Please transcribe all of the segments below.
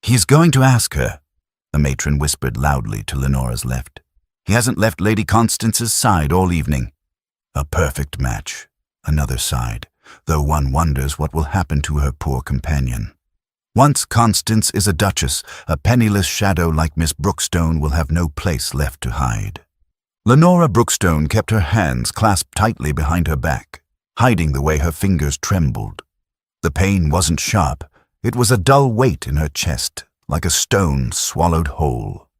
"He's going to ask her," the matron whispered loudly to Lenora's left. "He hasn't left Lady Constance's side all evening." "A perfect match," another sighed, though one wonders what will happen to her poor companion. Once Constance is a duchess, a penniless shadow like Miss Brookstone will have no place left to hide. Lenora Brookstone kept her hands clasped tightly behind her back, hiding the way her fingers trembled. The pain wasn't sharp, it was a dull weight in her chest, like a stone swallowed whole.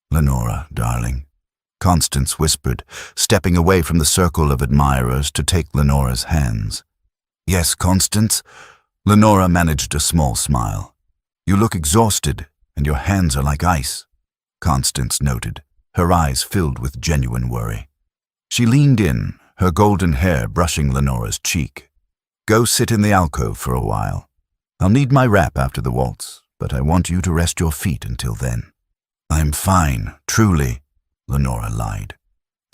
"Lenora, darling," Constance whispered, stepping away from the circle of admirers to take Lenora's hands. "Yes, Constance?" Lenora managed a small smile. "You look exhausted, and your hands are like ice," Constance noted, her eyes filled with genuine worry. She leaned in, her golden hair brushing Lenora's cheek. "Go sit in the alcove for a while. I'll need my wrap after the waltz, but I want you to rest your feet until then." "I'm fine, truly," Lenora lied,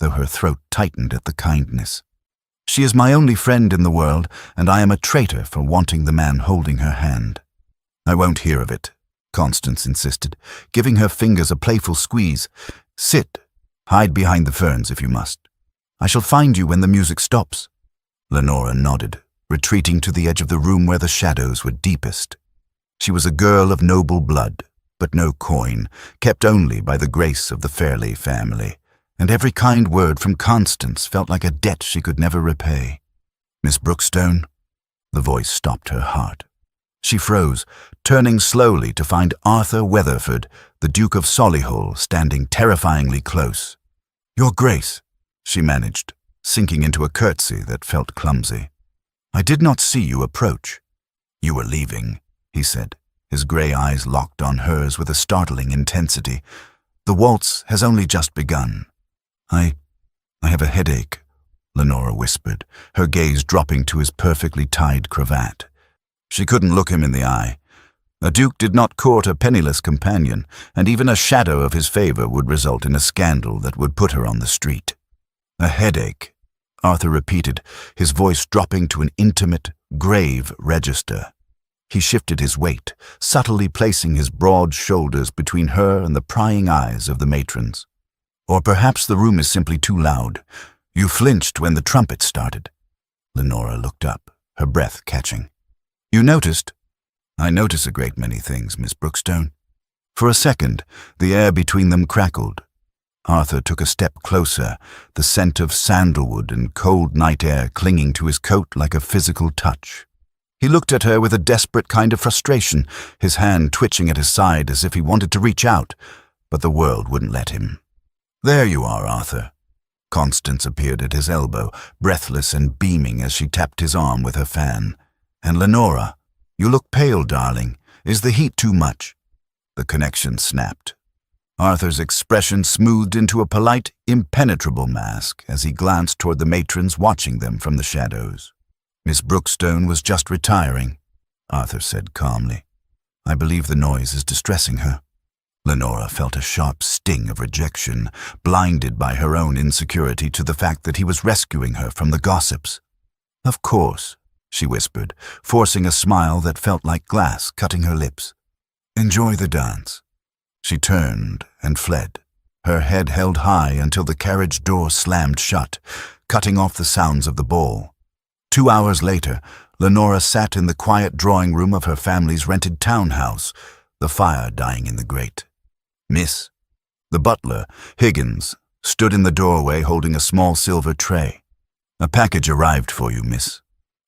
though her throat tightened at the kindness. "She is my only friend in the world, and I am a traitor for wanting the man holding her hand." "I won't hear of it," Constance insisted, giving her fingers a playful squeeze. "Sit. Hide behind the ferns if you must. I shall find you when the music stops." Lenora nodded, retreating to the edge of the room where the shadows were deepest. She was a girl of noble blood, but no coin, kept only by the grace of the Fairley family, and every kind word from Constance felt like a debt she could never repay. "Miss Brookstone?" The voice stopped her heart. She froze, turning slowly to find Arthur Weatherford, the Duke of Solihull, standing terrifyingly close. "Your Grace," she managed, sinking into a curtsy that felt clumsy. "I did not see you approach." "You were leaving," he said, his grey eyes locked on hers with a startling intensity. "The waltz has only just begun." I have a headache," Lenora whispered, her gaze dropping to his perfectly tied cravat. She couldn't look him in the eye. A duke did not court a penniless companion, and even a shadow of his favor would result in a scandal that would put her on the street. "A headache," Arthur repeated, his voice dropping to an intimate, grave register. He shifted his weight, subtly placing his broad shoulders between her and the prying eyes of the matrons. "Or perhaps the room is simply too loud. You flinched when the trumpet started." Lenora looked up, her breath catching. "You noticed?" "I notice a great many things, Miss Brookstone." For a second, the air between them crackled. Arthur took a step closer, the scent of sandalwood and cold night air clinging to his coat like a physical touch. He looked at her with a desperate kind of frustration, his hand twitching at his side as if he wanted to reach out, but the world wouldn't let him. "There you are, Arthur." Constance appeared at his elbow, breathless and beaming as she tapped his arm with her fan. "And Lenora, you look pale, darling. Is the heat too much?" The connection snapped. Arthur's expression smoothed into a polite, impenetrable mask as he glanced toward the matrons watching them from the shadows. "Miss Brookstone was just retiring," Arthur said calmly. "I believe the noise is distressing her." Lenora felt a sharp sting of rejection, blinded by her own insecurity to the fact that he was rescuing her from the gossips. "Of course," she whispered, forcing a smile that felt like glass cutting her lips. "Enjoy the dance." She turned and fled, her head held high until the carriage door slammed shut, cutting off the sounds of the ball. 2 hours later, Lenora sat in the quiet drawing room of her family's rented townhouse, the fire dying in the grate. "Miss." The butler, Higgins, stood in the doorway holding a small silver tray. "A package arrived for you, miss,"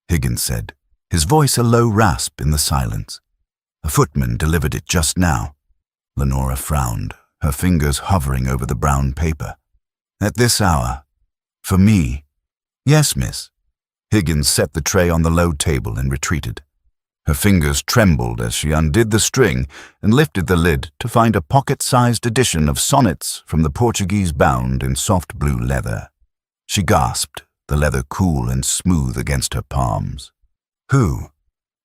Higgins said, his voice a low rasp in the silence. "A footman delivered it just now." Lenora frowned, her fingers hovering over the brown paper. "At this hour? For me?" "Yes, miss." Higgins set the tray on the low table and retreated. Her fingers trembled as she undid the string and lifted the lid to find a pocket-sized edition of sonnets from the Portuguese bound in soft blue leather. She gasped, the leather cool and smooth against her palms. "Who?"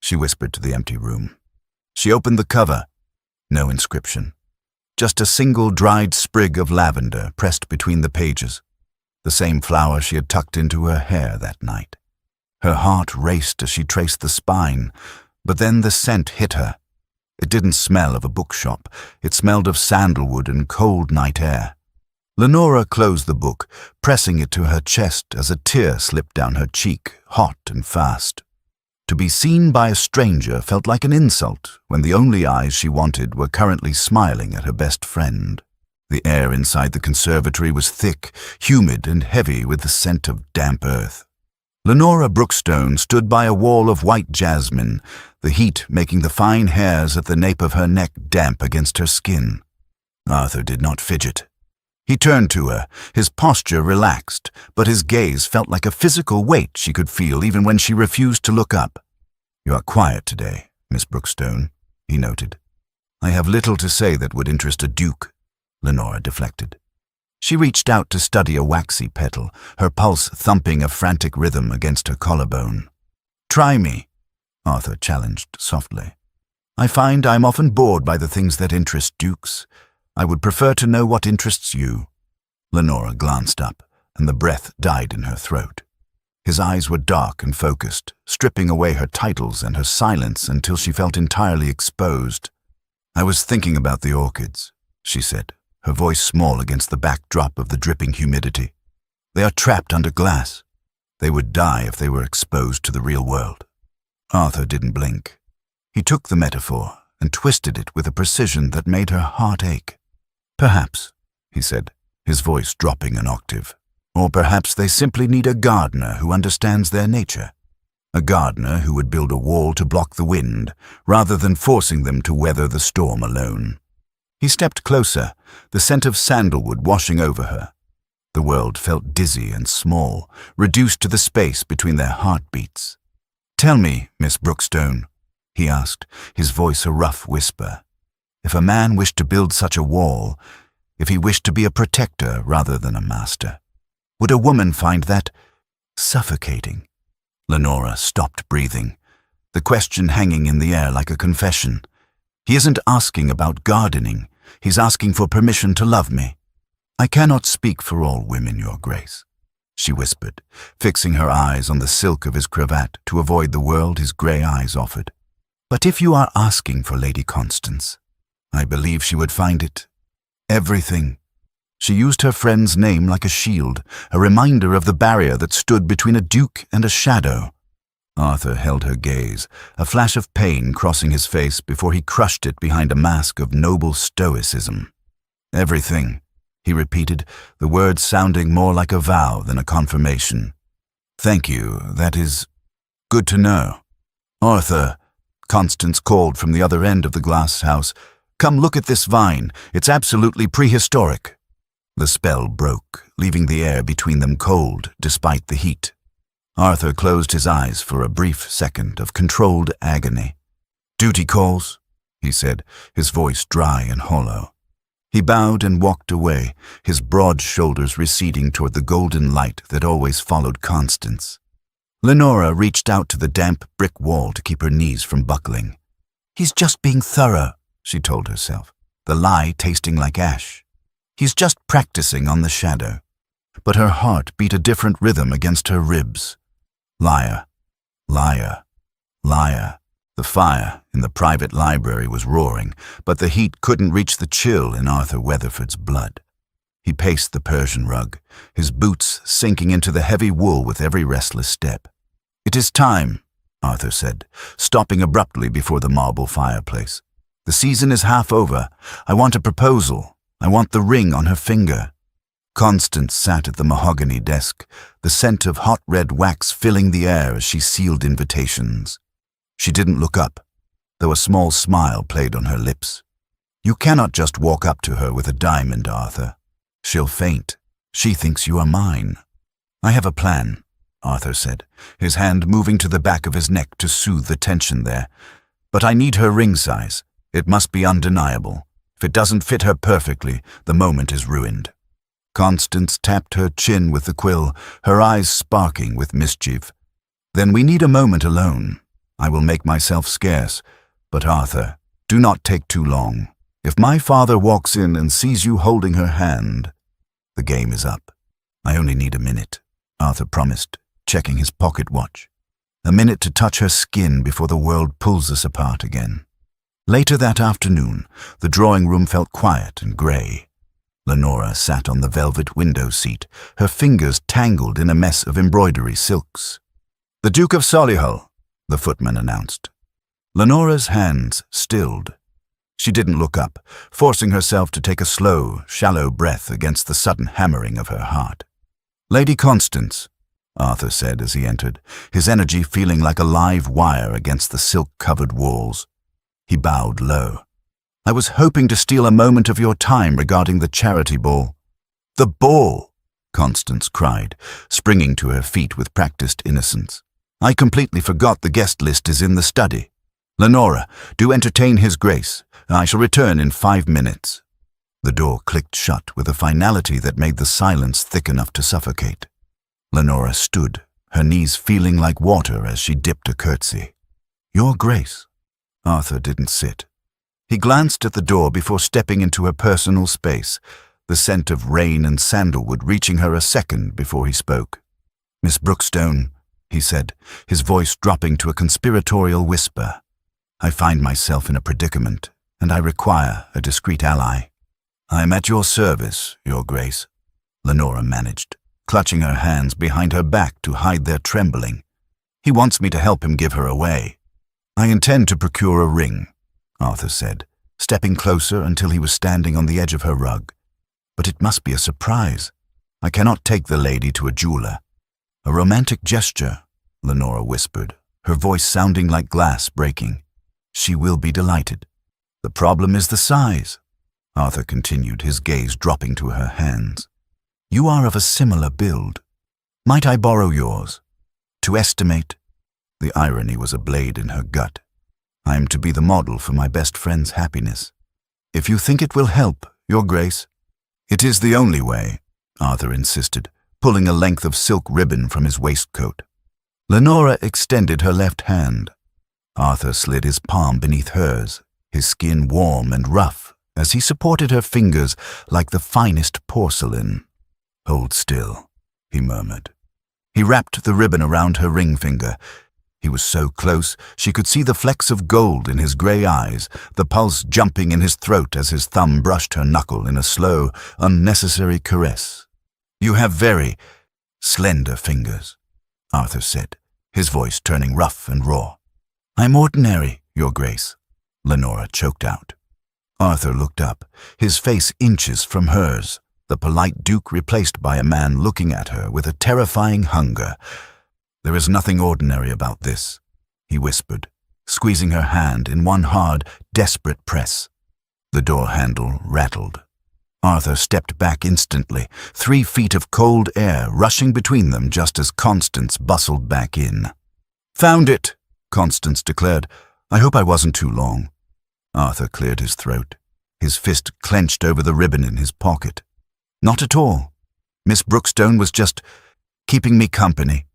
she whispered to the empty room. She opened the cover. No inscription. Just a single dried sprig of lavender pressed between the pages, the same flower she had tucked into her hair that night. Her heart raced as she traced the spine, but then the scent hit her. It didn't smell of a bookshop. It smelled of sandalwood and cold night air. Lenora closed the book, pressing it to her chest as a tear slipped down her cheek, hot and fast. To be seen by a stranger felt like an insult when the only eyes she wanted were currently smiling at her best friend. The air inside the conservatory was thick, humid and heavy with the scent of damp earth. Lenora Brookstone stood by a wall of white jasmine, the heat making the fine hairs at the nape of her neck damp against her skin. Arthur did not fidget. He turned to her, his posture relaxed, but his gaze felt like a physical weight she could feel even when she refused to look up. "You are quiet today, Miss Brookstone," he noted. "I have little to say that would interest a duke," Lenora deflected. She reached out to study a waxy petal, her pulse thumping a frantic rhythm against her collarbone. "Try me," Arthur challenged softly. "I find I am often bored by the things that interest dukes. I would prefer to know what interests you." Lenora glanced up, and the breath died in her throat. His eyes were dark and focused, stripping away her titles and her silence until she felt entirely exposed. "I was thinking about the orchids," she said, her voice small against the backdrop of the dripping humidity. "They are trapped under glass. They would die if they were exposed to the real world." Arthur didn't blink. He took the metaphor and twisted it with a precision that made her heart ache. "Perhaps," he said, his voice dropping an octave. "Or perhaps they simply need a gardener who understands their nature. A gardener who would build a wall to block the wind, rather than forcing them to weather the storm alone." He stepped closer, the scent of sandalwood washing over her. The world felt dizzy and small, reduced to the space between their heartbeats. "Tell me, Miss Brookstone," he asked, his voice a rough whisper. "If a man wished to build such a wall, if he wished to be a protector rather than a master, would a woman find that suffocating?" Lenora stopped breathing, the question hanging in the air like a confession. "He isn't asking about gardening. He's asking for permission to love me." "I cannot speak for all women, Your Grace," she whispered, fixing her eyes on the silk of his cravat to avoid the world his grey eyes offered. "But if you are asking for Lady Constance, I believe she would find it everything." She used her friend's name like a shield, a reminder of the barrier that stood between a duke and a shadow. Arthur held her gaze, a flash of pain crossing his face before he crushed it behind a mask of noble stoicism. "Everything," he repeated, the words sounding more like a vow than a confirmation. "Thank you, that is good to know." "Arthur," Constance called from the other end of the glass house, "come look at this vine. It's absolutely prehistoric." The spell broke, leaving the air between them cold despite the heat. Arthur closed his eyes for a brief second of controlled agony. "Duty calls," he said, his voice dry and hollow. He bowed and walked away, his broad shoulders receding toward the golden light that always followed Constance. Lenora reached out to the damp brick wall to keep her knees from buckling. "He's just being thorough," she told herself, the lie tasting like ash. "He's just practicing on the shadow." But her heart beat a different rhythm against her ribs. Liar, liar, liar. The fire in the private library was roaring, but the heat couldn't reach the chill in Arthur Weatherford's blood. He paced the Persian rug, his boots sinking into the heavy wool with every restless step. "It is time," Arthur said, stopping abruptly before the marble fireplace. "The season is half over. I want a proposal. I want the ring on her finger." Constance sat at the mahogany desk, the scent of hot red wax filling the air as she sealed invitations. She didn't look up, though a small smile played on her lips. "You cannot just walk up to her with a diamond, Arthur. She'll faint. She thinks you are mine." "I have a plan," Arthur said, his hand moving to the back of his neck to soothe the tension there. "But I need her ring size. It must be undeniable. If it doesn't fit her perfectly, the moment is ruined." Constance tapped her chin with the quill, her eyes sparking with mischief. "Then we need a moment alone. I will make myself scarce. But Arthur, do not take too long. If my father walks in and sees you holding her hand, the game is up." "I only need a minute," Arthur promised, checking his pocket watch. "A minute to touch her skin before the world pulls us apart again." Later that afternoon, the drawing-room felt quiet and grey. Lenora sat on the velvet window seat, her fingers tangled in a mess of embroidery silks. "The Duke of Solihull," the footman announced. Lenora's hands stilled. She didn't look up, forcing herself to take a slow, shallow breath against the sudden hammering of her heart. "Lady Constance," Arthur said as he entered, his energy feeling like a live wire against the silk-covered walls. He bowed low. "I was hoping to steal a moment of your time regarding the charity ball." "The ball!" Constance cried, springing to her feet with practiced innocence. "I completely forgot the guest list is in the study. Lenora, do entertain His Grace. I shall return in 5 minutes." The door clicked shut with a finality that made the silence thick enough to suffocate. Lenora stood, her knees feeling like water as she dipped a curtsy. "Your Grace." Arthur didn't sit. He glanced at the door before stepping into her personal space, the scent of rain and sandalwood reaching her a second before he spoke. "Miss Brookstone," he said, his voice dropping to a conspiratorial whisper, "I find myself in a predicament, and I require a discreet ally." "I am at your service, Your Grace," Lenora managed, clutching her hands behind her back to hide their trembling. "He wants me to help him give her away." "I intend to procure a ring," Arthur said, stepping closer until he was standing on the edge of her rug. "But it must be a surprise. I cannot take the lady to a jeweler." "A romantic gesture," Lenora whispered, her voice sounding like glass breaking. "She will be delighted." "The problem is the size," Arthur continued, his gaze dropping to her hands. "You are of a similar build. Might I borrow yours? To estimate—" The irony was a blade in her gut. "I am to be the model for my best friend's happiness. If you think it will help, Your Grace." "It is the only way," Arthur insisted, pulling a length of silk ribbon from his waistcoat. Lenora extended her left hand. Arthur slid his palm beneath hers, his skin warm and rough, as he supported her fingers like the finest porcelain. "Hold still," he murmured. He wrapped the ribbon around her ring finger. He was so close, she could see the flecks of gold in his grey eyes, the pulse jumping in his throat as his thumb brushed her knuckle in a slow, unnecessary caress. "You have very slender fingers," Arthur said, his voice turning rough and raw. "I'm ordinary, Your Grace," Lenora choked out. Arthur looked up, his face inches from hers, the polite Duke replaced by a man looking at her with a terrifying hunger. "There is nothing ordinary about this," he whispered, squeezing her hand in one hard, desperate press. The door handle rattled. Arthur stepped back instantly, 3 feet of cold air rushing between them just as Constance bustled back in. "Found it," Constance declared. "I hope I wasn't too long." Arthur cleared his throat, his fist clenched over the ribbon in his pocket. "Not at all. Miss Brookstone was just keeping me company."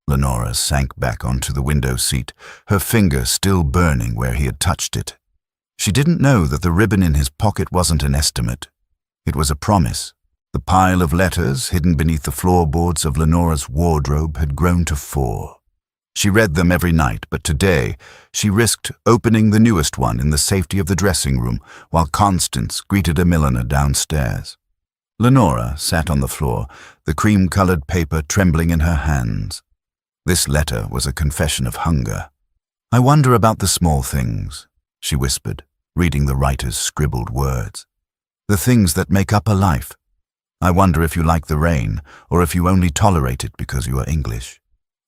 Lenora sank back onto the window seat, her finger still burning where he had touched it. She didn't know that the ribbon in his pocket wasn't an estimate. It was a promise. The pile of letters hidden beneath the floorboards of Lenora's wardrobe had grown to 4. She read them every night, but today she risked opening the newest one in the safety of the dressing room while Constance greeted a milliner downstairs. Lenora sat on the floor, the cream-colored paper trembling in her hands. This letter was a confession of hunger. "I wonder about the small things," she whispered, reading the writer's scribbled words. "The things that make up a life. I wonder if you like the rain, or if you only tolerate it because you are English."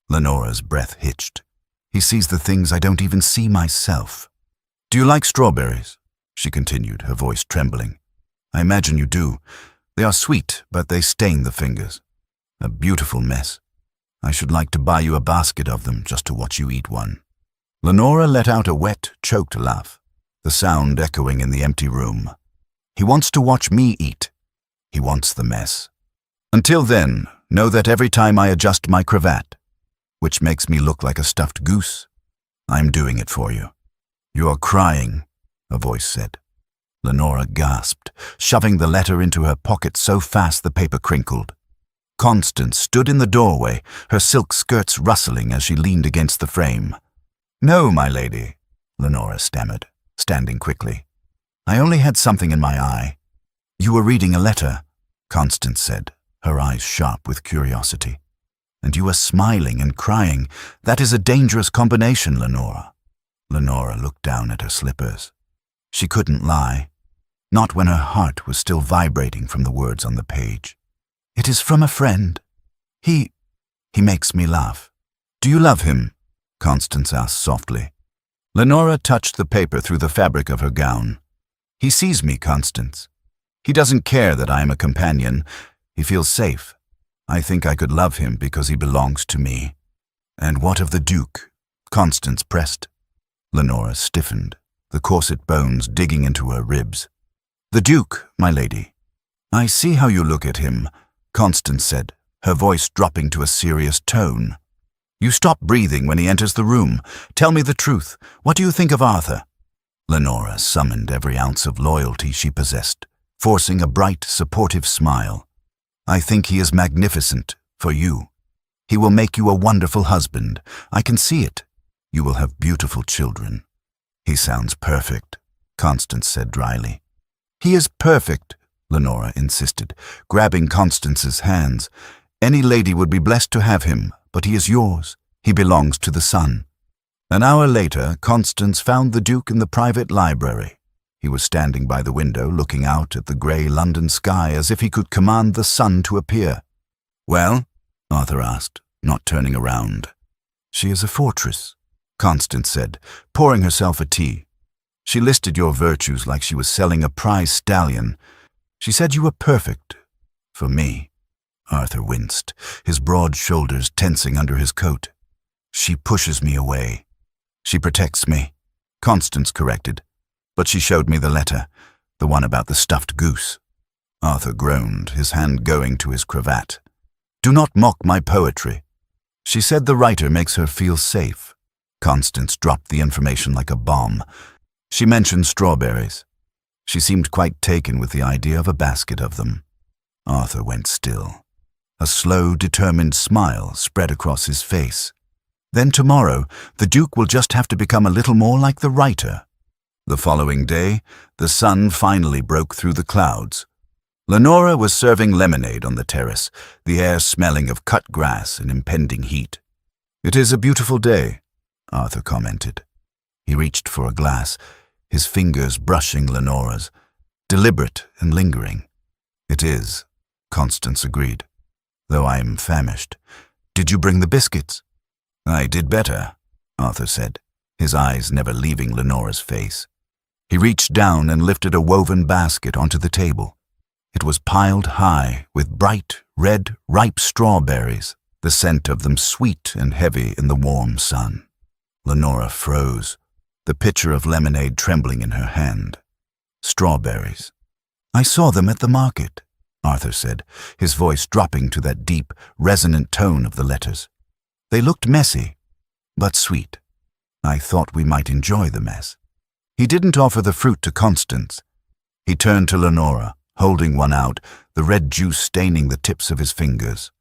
Lenora's breath hitched. "He sees the things I don't even see myself." "Do you like strawberries?" she continued, her voice trembling. "I imagine you do. They are sweet, but they stain the fingers. A beautiful mess. I should like to buy you a basket of them just to watch you eat one." Lenora let out a wet, choked laugh, the sound echoing in the empty room. "He wants to watch me eat. He wants the mess. Until then, know that every time I adjust my cravat, which makes me look like a stuffed goose, I'm doing it for you." "You are crying," a voice said. Lenora gasped, shoving the letter into her pocket so fast the paper crinkled. Constance stood in the doorway, her silk skirts rustling as she leaned against the frame. "No, my lady," Lenora stammered. standing quickly. "I only had something in my eye." "You were reading a letter," Constance said, her eyes sharp with curiosity. "And you were smiling and crying. That is a dangerous combination, Lenora." Lenora looked down at her slippers. She couldn't lie, not when her heart was still vibrating from the words on the page. "It is from a friend. He makes me laugh." "Do you love him?" Constance asked softly. Lenora touched the paper through the fabric of her gown. "He sees me, Constance. He doesn't care that I am a companion. He feels safe. I think I could love him because he belongs to me." "And what of the Duke?" Constance pressed. Lenora stiffened, the corset bones digging into her ribs. "The Duke, my lady." "I see how you look at him," Constance said, her voice dropping to a serious tone. "You stop breathing when he enters the room. Tell me the truth. What do you think of Arthur?" Lenora summoned every ounce of loyalty she possessed, forcing a bright, supportive smile. "I think he is magnificent for you. He will make you a wonderful husband. I can see it. You will have beautiful children." "He sounds perfect," Constance said dryly. "He is perfect," Lenora insisted, grabbing Constance's hands. "Any lady would be blessed to have him, but he is yours. He belongs to the sun." An hour later, Constance found the Duke in the private library. He was standing by the window, looking out at the grey London sky as if he could command the sun to appear. "Well?" Arthur asked, not turning around. "She is a fortress," Constance said, pouring herself a tea. "She listed your virtues like she was selling a prize stallion. She said you were perfect. For me." Arthur winced, his broad shoulders tensing under his coat. "She pushes me away." "She protects me," Constance corrected. "But she showed me the letter, the one about the stuffed goose." Arthur groaned, his hand going to his cravat. "Do not mock my poetry." "She said the writer makes her feel safe." Constance dropped the information like a bomb. "She mentioned strawberries. She seemed quite taken with the idea of a basket of them." Arthur went still. A slow, determined smile spread across his face. "Then tomorrow, the Duke will just have to become a little more like the writer." The following day, the sun finally broke through the clouds. Lenora was serving lemonade on the terrace, the air smelling of cut grass and impending heat. "It is a beautiful day," Arthur commented. He reached for a glass, his fingers brushing Lenora's, deliberate and lingering. "It is," Constance agreed, "though I am famished. Did you bring the biscuits?" "I did better," Arthur said, his eyes never leaving Lenora's face. He reached down and lifted a woven basket onto the table. It was piled high with bright, red, ripe strawberries, the scent of them sweet and heavy in the warm sun. Lenora froze, the pitcher of lemonade trembling in her hand. "Strawberries. I saw them at the market," Arthur said, his voice dropping to that deep, resonant tone of the letters. "They looked messy, but sweet. I thought we might enjoy the mess." He didn't offer the fruit to Constance. He turned to Lenora, holding one out, the red juice staining the tips of his fingers.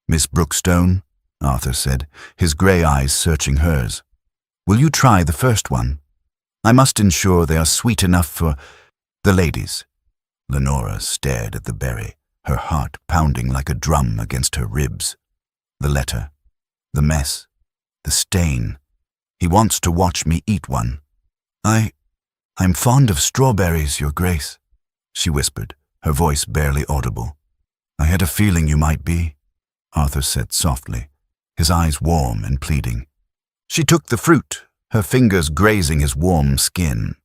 "Miss Brookstone," Arthur said, his grey eyes searching hers. "Will you try the first one? I must ensure they are sweet enough for the ladies." Lenora stared at the berry, her heart pounding like a drum against her ribs. The letter, the mess, the stain. "He wants to watch me eat one." I'm fond of strawberries, Your Grace," she whispered, her voice barely audible. "I had a feeling you might be," Arthur said softly, his eyes warm and pleading. She took the fruit, her fingers grazing his warm skin.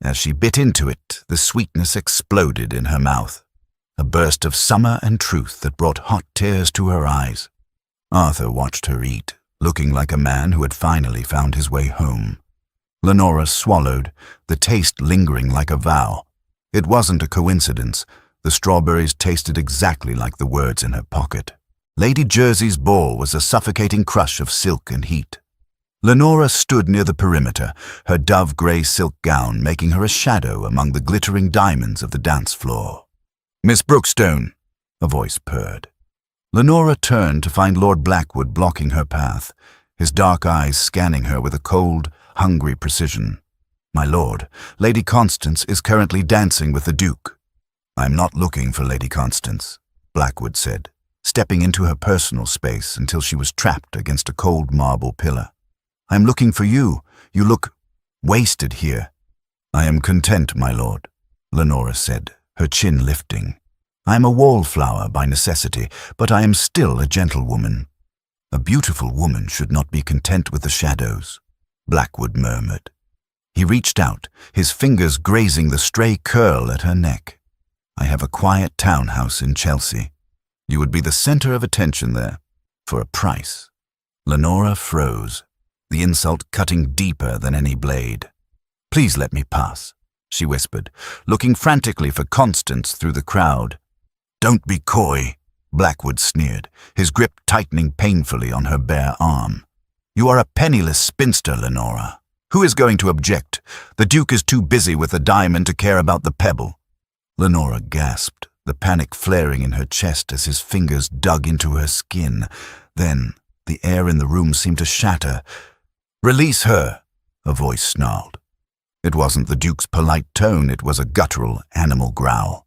As she bit into it, the sweetness exploded in her mouth, a burst of summer and truth that brought hot tears to her eyes. Arthur watched her eat, looking like a man who had finally found his way home. Lenora swallowed, the taste lingering like a vow. It wasn't a coincidence. The strawberries tasted exactly like the words in her pocket. Lady Jersey's ball was a suffocating crush of silk and heat. Lenora stood near the perimeter, her dove-grey silk gown making her a shadow among the glittering diamonds of the dance floor. "Miss Brookstone," a voice purred. Lenora turned to find Lord Blackwood blocking her path, his dark eyes scanning her with a cold, hungry precision. My lord, Lady Constance is currently dancing with the Duke. I'm not looking for Lady Constance, Blackwood said, stepping into her personal space until she was trapped against a cold marble pillar. I'm looking for you. You look wasted here. I am content, my lord, Lenora said, her chin lifting. I am a wallflower by necessity, but I am still a gentlewoman. A beautiful woman should not be content with the shadows, Blackwood murmured. He reached out, his fingers grazing the stray curl at her neck. I have a quiet townhouse in Chelsea. You would be the center of attention there, for a price. Lenora froze, the insult cutting deeper than any blade. Please let me pass, she whispered, looking frantically for Constance through the crowd. Don't be coy, Blackwood sneered, his grip tightening painfully on her bare arm. You are a penniless spinster, Lenora. Who is going to object? The Duke is too busy with the diamond to care about the pebble. Lenora gasped, the panic flaring in her chest as his fingers dug into her skin. Then, the air in the room seemed to shatter. Release her, a voice snarled. It wasn't the Duke's polite tone, it was a guttural animal growl.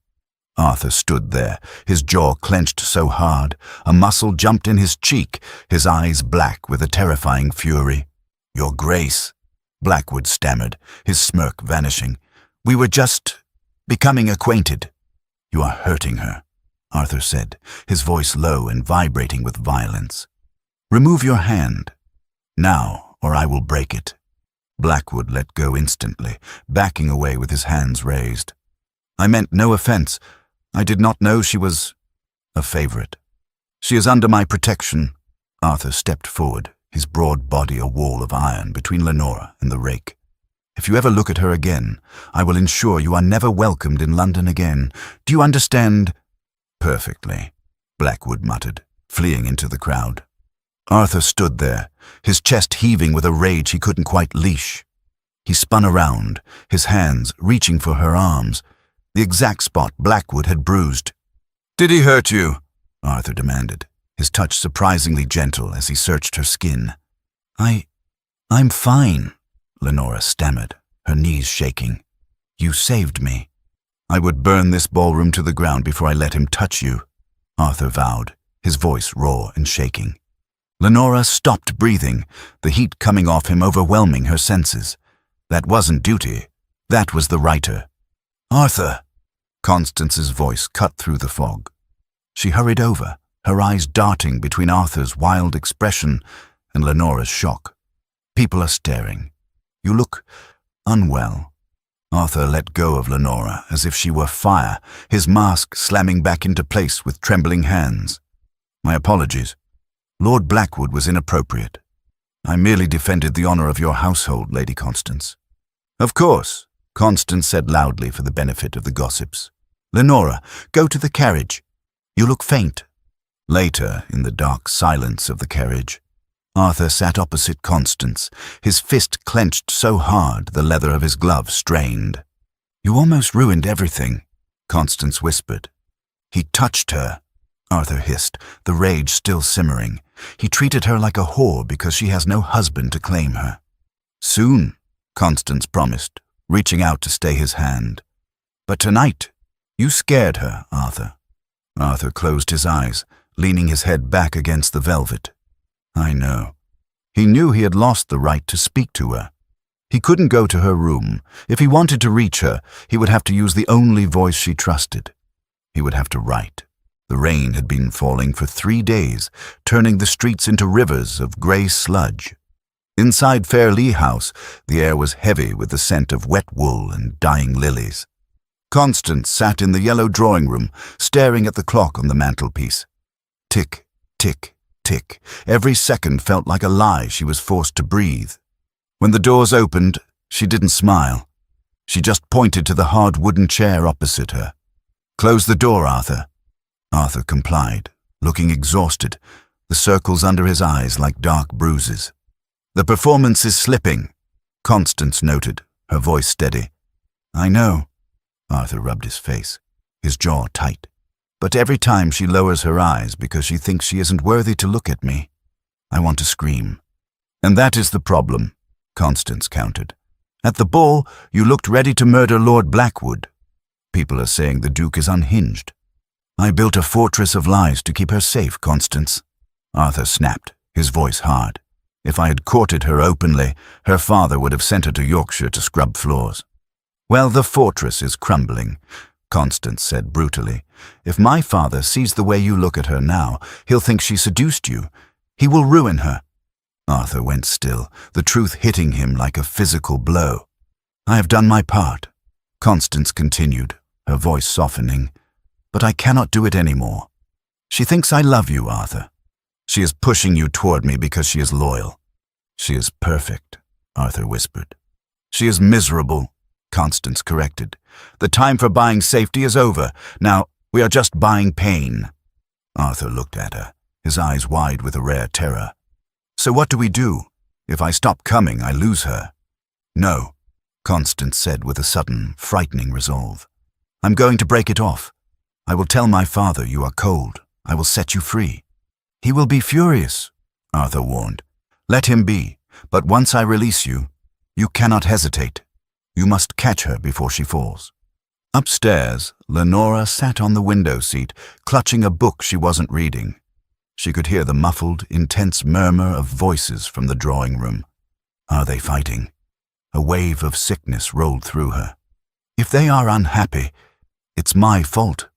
Arthur stood there, his jaw clenched so hard, a muscle jumped in his cheek, his eyes black with a terrifying fury. Your Grace, Blackwood stammered, his smirk vanishing. We were just becoming acquainted. You are hurting her, Arthur said, his voice low and vibrating with violence. Remove your hand. Now, or I will break it. Blackwood let go instantly, backing away with his hands raised. I meant no offense. I did not know she was a favorite. She is under my protection. Arthur stepped forward, his broad body a wall of iron between Lenora and the rake. If you ever look at her again, I will ensure you are never welcomed in London again. Do you understand? Perfectly, Blackwood muttered, fleeing into the crowd. Arthur stood there, his chest heaving with a rage he couldn't quite leash. He spun around, his hands reaching for her arms, the exact spot Blackwood had bruised. Did he hurt you? Arthur demanded, his touch surprisingly gentle as he searched her skin. I'm fine, Lenora stammered, her knees shaking. You saved me. I would burn this ballroom to the ground before I let him touch you, Arthur vowed, his voice raw and shaking. Lenora stopped breathing, the heat coming off him overwhelming her senses. That wasn't duty, that was the writer. Arthur! Constance's voice cut through the fog. She hurried over, her eyes darting between Arthur's wild expression and Lenora's shock. People are staring. You look unwell. Arthur let go of Lenora as if she were fire, his mask slamming back into place with trembling hands. My apologies. Lord Blackwood was inappropriate. I merely defended the honor of your household, Lady Constance. Of course, Constance said loudly for the benefit of the gossips. Lenora, go to the carriage. You look faint. Later, in the dark silence of the carriage, Arthur sat opposite Constance, his fist clenched so hard the leather of his glove strained. You almost ruined everything, Constance whispered. He touched her, Arthur hissed, the rage still simmering. He treated her like a whore because she has no husband to claim her. Soon, Constance promised, reaching out to stay his hand. But tonight, you scared her, Arthur. Arthur closed his eyes, leaning his head back against the velvet. I know. He knew he had lost the right to speak to her. He couldn't go to her room. If he wanted to reach her, he would have to use the only voice she trusted. He would have to write. The rain had been falling for 3 days, turning the streets into rivers of grey sludge. Inside Fairlea House, the air was heavy with the scent of wet wool and dying lilies. Constance sat in the yellow drawing-room, staring at the clock on the mantelpiece. Tick, tick, tick. Every second felt like a lie she was forced to breathe. When the doors opened, she didn't smile. She just pointed to the hard wooden chair opposite her. Close the door, Arthur. Arthur complied, looking exhausted, the circles under his eyes like dark bruises. The performance is slipping, Constance noted, her voice steady. I know, Arthur rubbed his face, his jaw tight. But every time she lowers her eyes because she thinks she isn't worthy to look at me, I want to scream. And that is the problem, Constance countered. At the ball, you looked ready to murder Lord Blackwood. People are saying the Duke is unhinged. I built a fortress of lies to keep her safe, Constance. Arthur snapped, his voice hard. If I had courted her openly, her father would have sent her to Yorkshire to scrub floors. Well, the fortress is crumbling, Constance said brutally. If my father sees the way you look at her now, he'll think she seduced you. He will ruin her. Arthur went still, the truth hitting him like a physical blow. I have done my part, Constance continued, her voice softening, but I cannot do it anymore. She thinks I love you, Arthur. She is pushing you toward me because she is loyal. She is perfect, Arthur whispered. She is miserable, Constance corrected. The time for buying safety is over. Now, we are just buying pain. Arthur looked at her, his eyes wide with a rare terror. So what do we do? If I stop coming, I lose her. No, Constance said with a sudden, frightening resolve. I'm going to break it off. I will tell my father you are cold. I will set you free. He will be furious, Arthur warned. Let him be, but once I release you, you cannot hesitate. You must catch her before she falls. Upstairs, Lenora sat on the window seat, clutching a book she wasn't reading. She could hear the muffled, intense murmur of voices from the drawing room. Are they fighting? A wave of sickness rolled through her. If they are unhappy, it's my fault.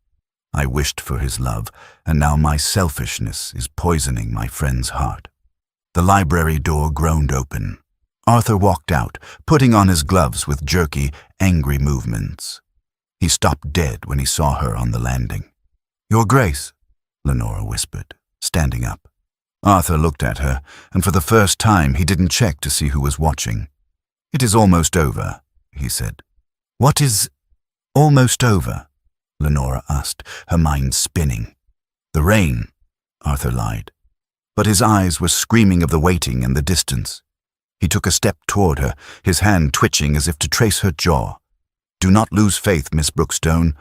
I wished for his love, and now my selfishness is poisoning my friend's heart. The library door groaned open. Arthur walked out, putting on his gloves with jerky, angry movements. He stopped dead when he saw her on the landing. Your Grace, Lenora whispered, standing up. Arthur looked at her, and for the first time he didn't check to see who was watching. It is almost over, he said. What is almost over? Lenora asked, her mind spinning. The rain, Arthur lied. But his eyes were screaming of the waiting and the distance. He took a step toward her, his hand twitching as if to trace her jaw. Do not lose faith, Miss Brookstone.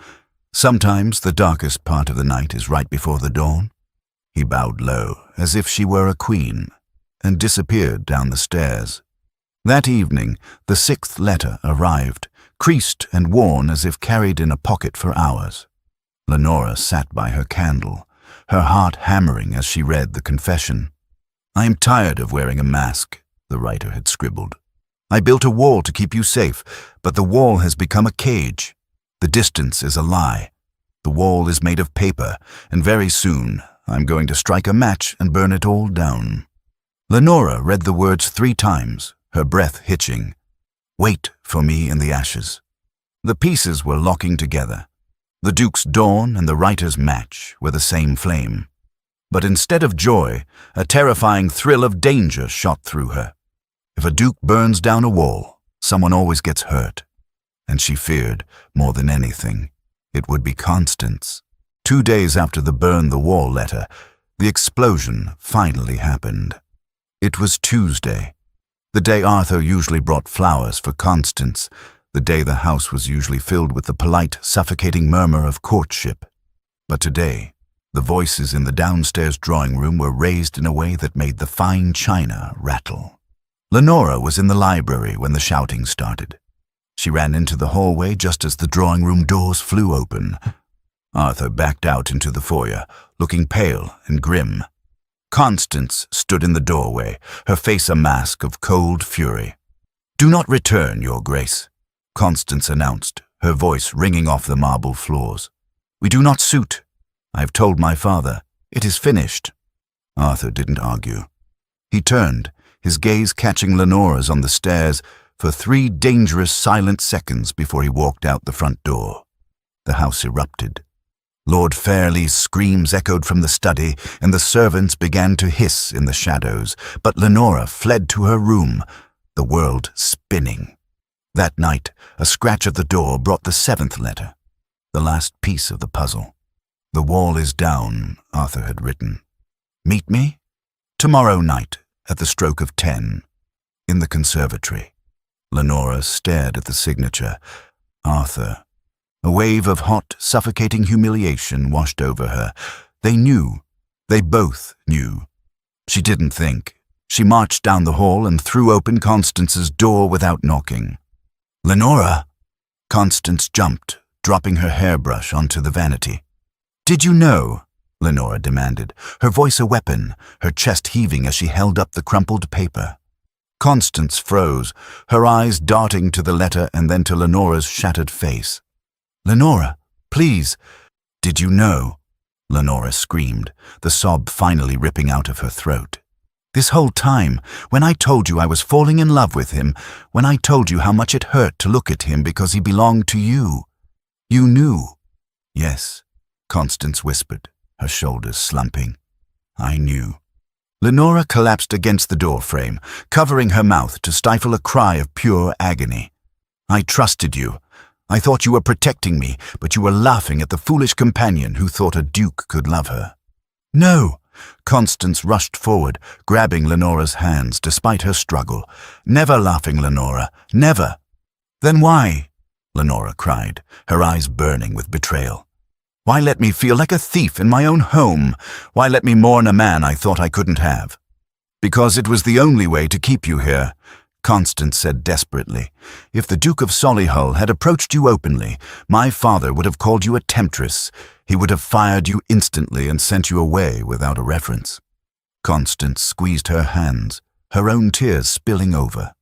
Sometimes the darkest part of the night is right before the dawn. He bowed low, as if she were a queen, and disappeared down the stairs. That evening, the 6th letter arrived, creased and worn as if carried in a pocket for hours. Lenora sat by her candle, her heart hammering as she read the confession. I am tired of wearing a mask, the writer had scribbled. I built a wall to keep you safe, but the wall has become a cage. The distance is a lie. The wall is made of paper, and very soon I'm going to strike a match and burn it all down. Lenora read the words 3 times, her breath hitching. Wait for me in the ashes. The pieces were locking together. The Duke's dawn and the writer's match were the same flame. But instead of joy, a terrifying thrill of danger shot through her. If a Duke burns down a wall, someone always gets hurt. And she feared, more than anything, it would be Constance. 2 days after the burn the wall letter, the explosion finally happened. It was Tuesday. The day Arthur usually brought flowers for Constance, the day the house was usually filled with the polite, suffocating murmur of courtship. But today, the voices in the downstairs drawing room were raised in a way that made the fine china rattle. Lenora was in the library when the shouting started. She ran into the hallway just as the drawing room doors flew open. Arthur backed out into the foyer, looking pale and grim. Constance stood in the doorway, her face a mask of cold fury. Do not return, Your Grace, Constance announced, her voice ringing off the marble floors. We do not suit. I have told my father. It is finished. Arthur didn't argue. He turned, his gaze catching Lenora's on the stairs for 3 dangerous silent seconds before he walked out the front door. The house erupted. Lord Fairlie's screams echoed from the study, and the servants began to hiss in the shadows, but Lenora fled to her room, the world spinning. That night, a scratch at the door brought the 7th letter, the last piece of the puzzle. The wall is down, Arthur had written. Meet me? Tomorrow night, at the stroke of 10, in the conservatory. Lenora stared at the signature. Arthur. A wave of hot, suffocating humiliation washed over her. They knew. They both knew. She didn't think. She marched down the hall and threw open Constance's door without knocking. Lenora! Constance jumped, dropping her hairbrush onto the vanity. Did you know? Lenora demanded, her voice a weapon, her chest heaving as she held up the crumpled paper. Constance froze, her eyes darting to the letter and then to Lenora's shattered face. Lenora, please! Did you know? Lenora screamed, the sob finally ripping out of her throat. This whole time, when I told you I was falling in love with him, when I told you how much it hurt to look at him because he belonged to you, you knew. Yes, Constance whispered, her shoulders slumping. I knew. Lenora collapsed against the doorframe, covering her mouth to stifle a cry of pure agony. I trusted you. I thought you were protecting me, but you were laughing at the foolish companion who thought a duke could love her. No! Constance rushed forward, grabbing Lenora's hands despite her struggle. Never laughing, Lenora. Never! Then why? Lenora cried, her eyes burning with betrayal. Why let me feel like a thief in my own home? Why let me mourn a man I thought I couldn't have? Because it was the only way to keep you here, Constance said desperately. If the Duke of Solihull had approached you openly, my father would have called you a temptress. He would have fired you instantly and sent you away without a reference. Constance squeezed her hands, her own tears spilling over.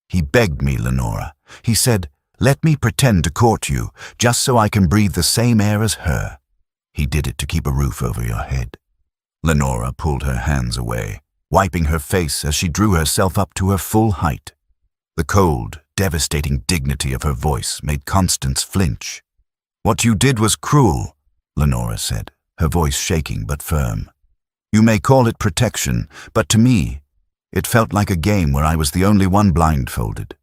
He begged me, Lenora. He said, let me pretend to court you, just so I can breathe the same air as her. He did it to keep a roof over your head. Lenora pulled her hands away, wiping her face as she drew herself up to her full height. The cold, devastating dignity of her voice made Constance flinch. What you did was cruel, Lenora said, her voice shaking but firm. You may call it protection, but to me, it felt like a game where I was the only one blindfolded.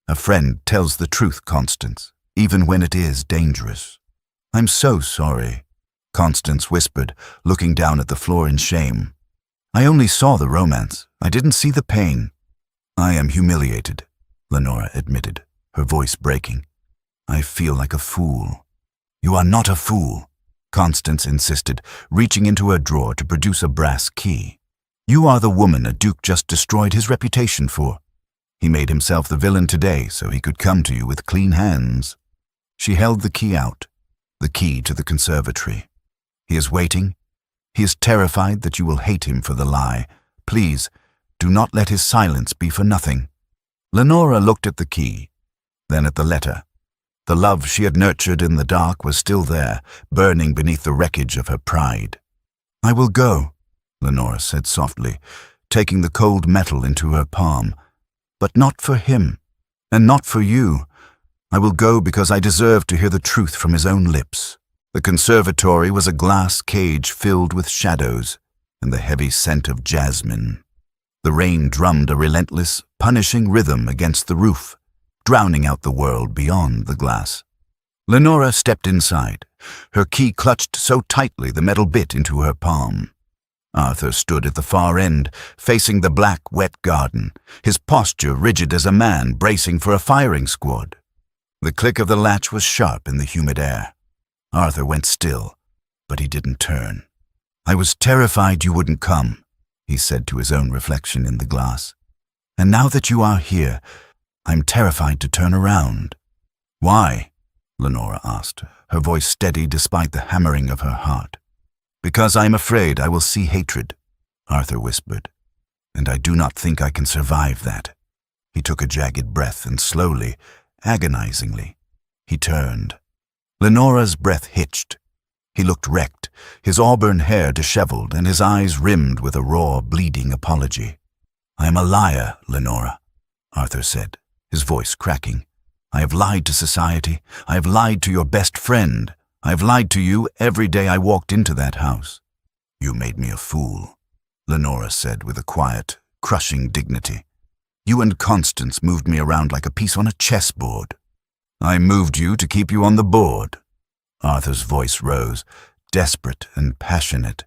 A friend tells the truth, Constance, even when it is dangerous. I'm so sorry, Constance whispered, looking down at the floor in shame. I only saw the romance. I didn't see the pain. I am humiliated, Lenora admitted, her voice breaking. I feel like a fool. You are not a fool, Constance insisted, reaching into her drawer to produce a brass key. You are the woman a duke just destroyed his reputation for. He made himself the villain today so he could come to you with clean hands. She held the key out, the key to the conservatory. He is waiting. He is terrified that you will hate him for the lie. Please, do not let his silence be for nothing. Lenora looked at the key, then at the letter. The love she had nurtured in the dark was still there, burning beneath the wreckage of her pride. I will go, Lenora said softly, taking the cold metal into her palm. But not for him, and not for you. I will go because I deserve to hear the truth from his own lips. The conservatory was a glass cage filled with shadows and the heavy scent of jasmine. The rain drummed a relentless, punishing rhythm against the roof, drowning out the world beyond the glass. Lenora stepped inside, her key clutched so tightly the metal bit into her palm. Arthur stood at the far end, facing the black, wet garden, his posture rigid as a man bracing for a firing squad. The click of the latch was sharp in the humid air. Arthur went still, but he didn't turn. I was terrified you wouldn't come, he said to his own reflection in the glass. And now that you are here, I'm terrified to turn around. Why? Lenora asked, her voice steady despite the hammering of her heart. Because I'm afraid I will see hatred, Arthur whispered, and I do not think I can survive that. He took a jagged breath and slowly, agonizingly, he turned. Lenora's breath hitched. He looked wrecked, his auburn hair disheveled and his eyes rimmed with a raw, bleeding apology. I am a liar, Lenora, Arthur said, his voice cracking. I have lied to society. I have lied to your best friend. I have lied to you every day I walked into that house. You made me a fool, Lenora said with a quiet, crushing dignity. You and Constance moved me around like a piece on a chessboard. I moved you to keep you on the board. Arthur's voice rose, desperate and passionate.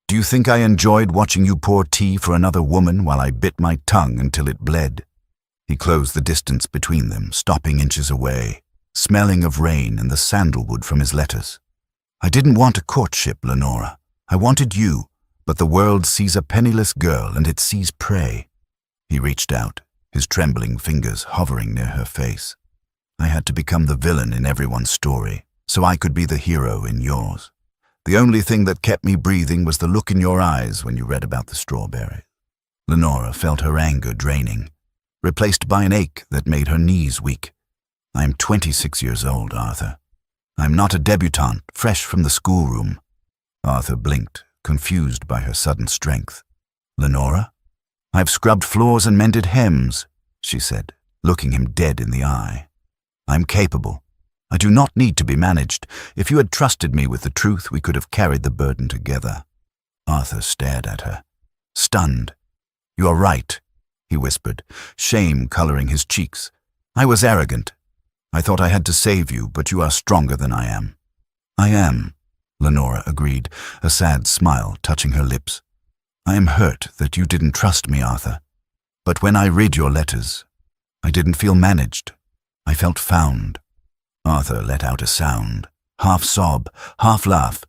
Do you think I enjoyed watching you pour tea for another woman while I bit my tongue until it bled? He closed the distance between them, stopping inches away, smelling of rain and the sandalwood from his letters. I didn't want a courtship, Lenora. I wanted you, but the world sees a penniless girl and it sees prey. He reached out, his trembling fingers hovering near her face. I had to become the villain in everyone's story, so I could be the hero in yours. The only thing that kept me breathing was the look in your eyes when you read about the strawberries. Lenora felt her anger draining, replaced by an ache that made her knees weak. I am 26 years old, Arthur. I am not a debutante, fresh from the schoolroom. Arthur blinked, confused by her sudden strength. Lenora? I've scrubbed floors and mended hems, she said, looking him dead in the eye. I'm capable. I do not need to be managed. If you had trusted me with the truth, we could have carried the burden together. Arthur stared at her, stunned. You are right, he whispered, shame coloring his cheeks. I was arrogant. I thought I had to save you, but you are stronger than I am. I am, Lenora agreed, a sad smile touching her lips. I am hurt that you didn't trust me, Arthur. But when I read your letters, I didn't feel managed. I felt found. Arthur let out a sound, half sob, half laugh,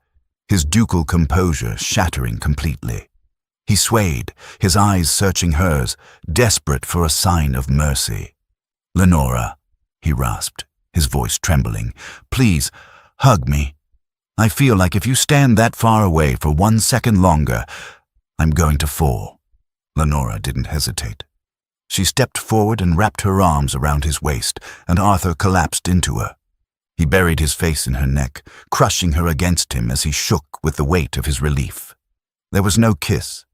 his ducal composure shattering completely. He swayed, his eyes searching hers, desperate for a sign of mercy. Lenora, he rasped, his voice trembling, please, hug me. I feel like if you stand that far away for 1 second longer, I'm going to fall. Lenora didn't hesitate. She stepped forward and wrapped her arms around his waist, and Arthur collapsed into her. He buried his face in her neck, crushing her against him as he shook with the weight of his relief. There was no kiss.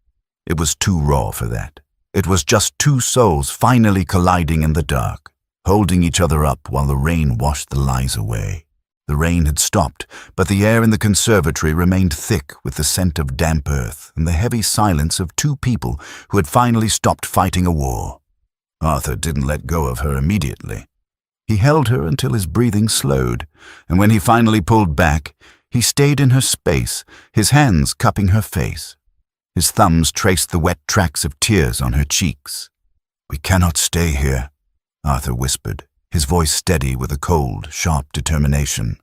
It was too raw for that. It was just two souls finally colliding in the dark, holding each other up while the rain washed the lies away. The rain had stopped, but the air in the conservatory remained thick with the scent of damp earth and the heavy silence of two people who had finally stopped fighting a war. Arthur didn't let go of her immediately. He held her until his breathing slowed, and when he finally pulled back, he stayed in her space, his hands cupping her face. His thumbs traced the wet tracks of tears on her cheeks. We cannot stay here, Arthur whispered, his voice steady with a cold, sharp determination.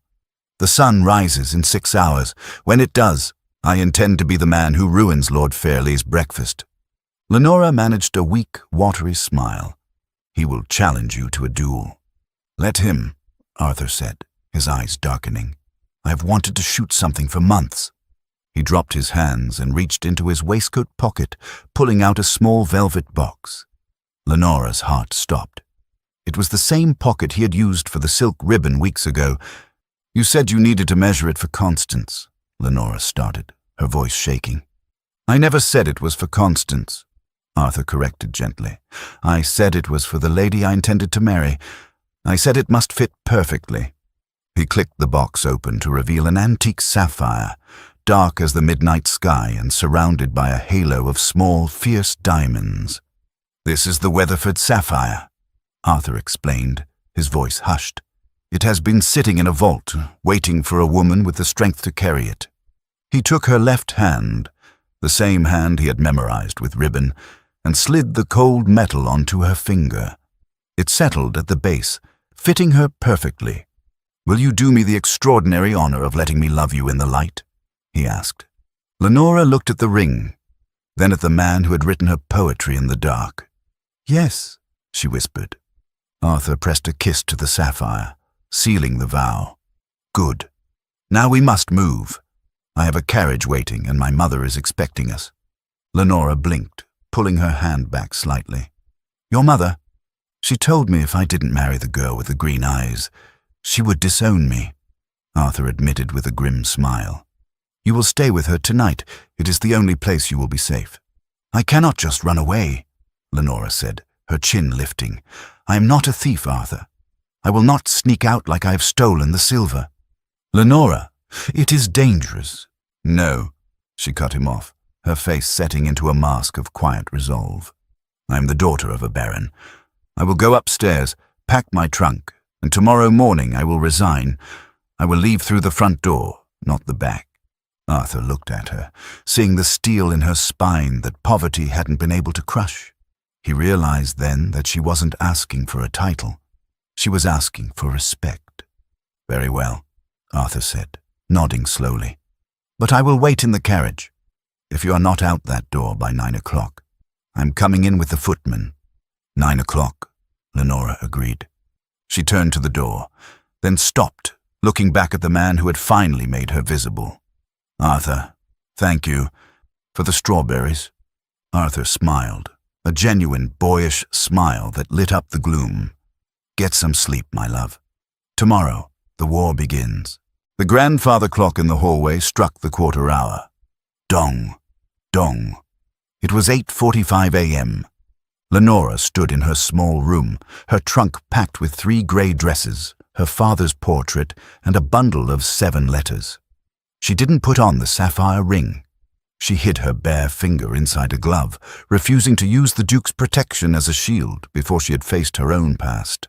The sun rises in 6 hours. When it does, I intend to be the man who ruins Lord Fairlie's breakfast. Lenora managed a weak, watery smile. He will challenge you to a duel. Let him, Arthur said, his eyes darkening. I have wanted to shoot something for months. He dropped his hands and reached into his waistcoat pocket, pulling out a small velvet box. Lenora's heart stopped. It was the same pocket he had used for the silk ribbon weeks ago. You said you needed to measure it for Constance, Lenora started, her voice shaking. I never said it was for Constance, Arthur corrected gently. I said it was for the lady I intended to marry. I said it must fit perfectly. He clicked the box open to reveal an antique sapphire, dark as the midnight sky and surrounded by a halo of small, fierce diamonds. This is the Weatherford sapphire, Arthur explained, his voice hushed. It has been sitting in a vault, waiting for a woman with the strength to carry it. He took her left hand, the same hand he had memorized with ribbon, and slid the cold metal onto her finger. It settled at the base, fitting her perfectly. Will you do me the extraordinary honor of letting me love you in the light? He asked. Lenora looked at the ring, then at the man who had written her poetry in the dark. Yes, she whispered. Arthur pressed a kiss to the sapphire, sealing the vow. Good. Now we must move. I have a carriage waiting and my mother is expecting us. Lenora blinked, pulling her hand back slightly. Your mother? She told me if I didn't marry the girl with the green eyes, she would disown me, Arthur admitted with a grim smile. You will stay with her tonight. It is the only place you will be safe. I cannot just run away, Lenora said, her chin lifting. I am not a thief, Arthur. I will not sneak out like I have stolen the silver. Lenora, it is dangerous. No, she cut him off, her face setting into a mask of quiet resolve. I am the daughter of a baron. I will go upstairs, pack my trunk, and tomorrow morning I will resign. I will leave through the front door, not the back. Arthur looked at her, seeing the steel in her spine that poverty hadn't been able to crush. He realized then that she wasn't asking for a title. She was asking for respect. Very well, Arthur said, nodding slowly. But I will wait in the carriage. If you are not out that door by 9 o'clock, I'm coming in with the footman. 9 o'clock, Lenora agreed. She turned to the door, then stopped, looking back at the man who had finally made her visible. "Arthur, thank you for the strawberries." Arthur smiled, a genuine, boyish smile that lit up the gloom. "Get some sleep, my love. Tomorrow, the war begins." The grandfather clock in the hallway struck the quarter hour. Dong, dong. It was 8:45 a.m. Lenora stood in her small room, her trunk packed with 3 grey dresses, her father's portrait, and a bundle of 7 letters. She didn't put on the sapphire ring. She hid her bare finger inside a glove, refusing to use the Duke's protection as a shield before she had faced her own past.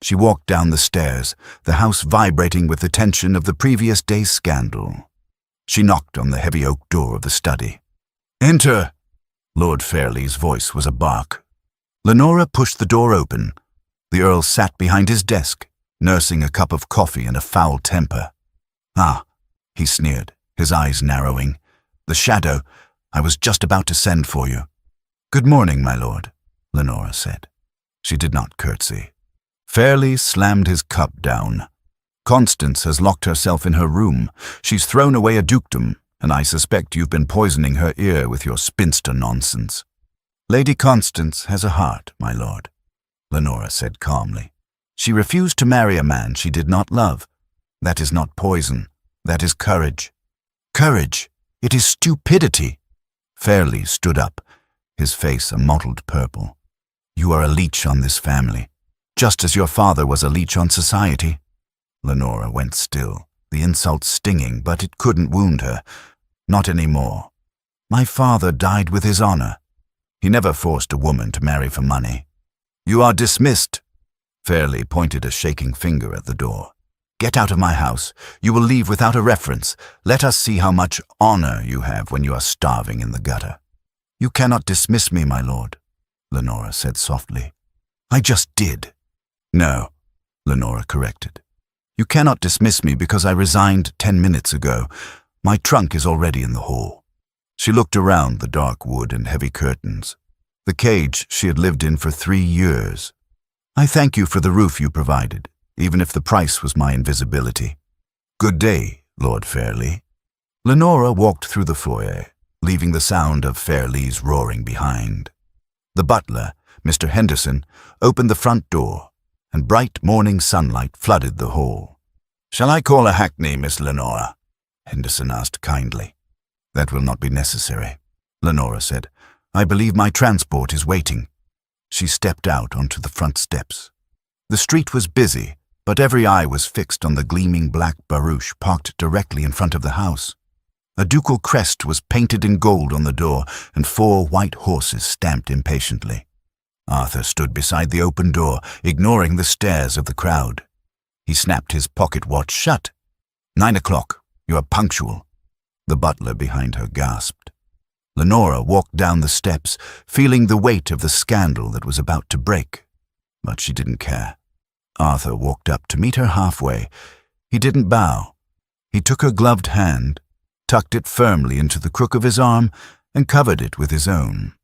She walked down the stairs, the house vibrating with the tension of the previous day's scandal. She knocked on the heavy oak door of the study. "Enter!" Lord Fairlie's voice was a bark. Lenora pushed the door open. The Earl sat behind his desk, nursing a cup of coffee and a foul temper. "Ah," he sneered, his eyes narrowing. "The shadow. I was just about to send for you." "Good morning, my lord," Lenora said. She did not curtsy. Fairlie slammed his cup down. "Constance has locked herself in her room. She's thrown away a dukedom, and I suspect you've been poisoning her ear with your spinster nonsense." "Lady Constance has a heart, my lord," Lenora said calmly. "She refused to marry a man she did not love. That is not poison. That is courage." "Courage! It is stupidity." Fairlie stood up, his face a mottled purple. "You are a leech on this family, just as your father was a leech on society." Lenora went still, the insult stinging, but it couldn't wound her. Not anymore. "My father died with his honor. He never forced a woman to marry for money." "You are dismissed." Fairlie pointed a shaking finger at the door. "Get out of my house. You will leave without a reference. Let us see how much honor you have when you are starving in the gutter." "You cannot dismiss me, my lord," Lenora said softly. "I just did." "No," Lenora corrected. "You cannot dismiss me because I resigned 10 minutes ago. My trunk is already in the hall." She looked around the dark wood and heavy curtains, the cage she had lived in for 3 years. "I thank you for the roof you provided, even if the price was my invisibility." "Good day, Lord Fairlie." Lenora walked through the foyer, leaving the sound of Fairlie's roaring behind. The butler, Mr. Henderson, opened the front door, and bright morning sunlight flooded the hall. "Shall I call a hackney, Miss Lenora?" Henderson asked kindly. "That will not be necessary," Lenora said. "I believe my transport is waiting." She stepped out onto the front steps. The street was busy, but every eye was fixed on the gleaming black barouche parked directly in front of the house. A ducal crest was painted in gold on the door, and 4 white horses stamped impatiently. Arthur stood beside the open door, ignoring the stares of the crowd. He snapped his pocket watch shut. 9 o'clock. You are punctual." The butler behind her gasped. Lenora walked down the steps, feeling the weight of the scandal that was about to break. But she didn't care. Arthur walked up to meet her halfway. He didn't bow. He took her gloved hand, tucked it firmly into the crook of his arm, and covered it with his own.